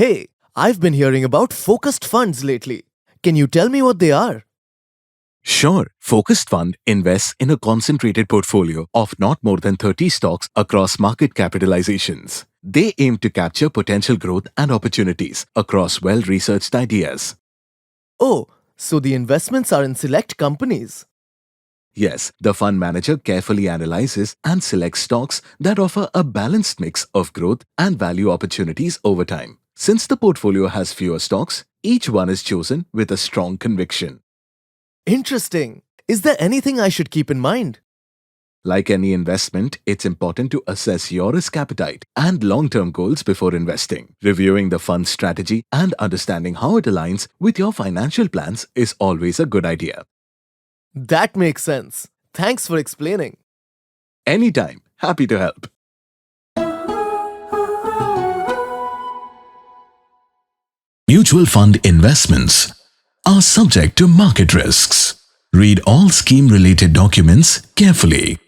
Hey, I've been hearing about focused funds lately. Can you tell me what they are? Sure, Focused Fund invests in a concentrated portfolio of not more than 30 stocks across market capitalizations. They aim to capture potential growth and opportunities across well-researched ideas. Oh, so the investments are in select companies. Yes, the fund manager carefully analyzes and selects stocks that offer a balanced mix of growth and value opportunities over time. Since the portfolio has fewer stocks, each one is chosen with a strong conviction. Interesting. Is there anything I should keep in mind? Like any investment, it's important to assess your risk appetite and long-term goals before investing. Reviewing the fund's strategy and understanding how it aligns with your financial plans is always a good idea. That makes sense. Thanks for explaining. Anytime, happy to help. Mutual fund investments are subject to market risks. Read all scheme-related documents carefully.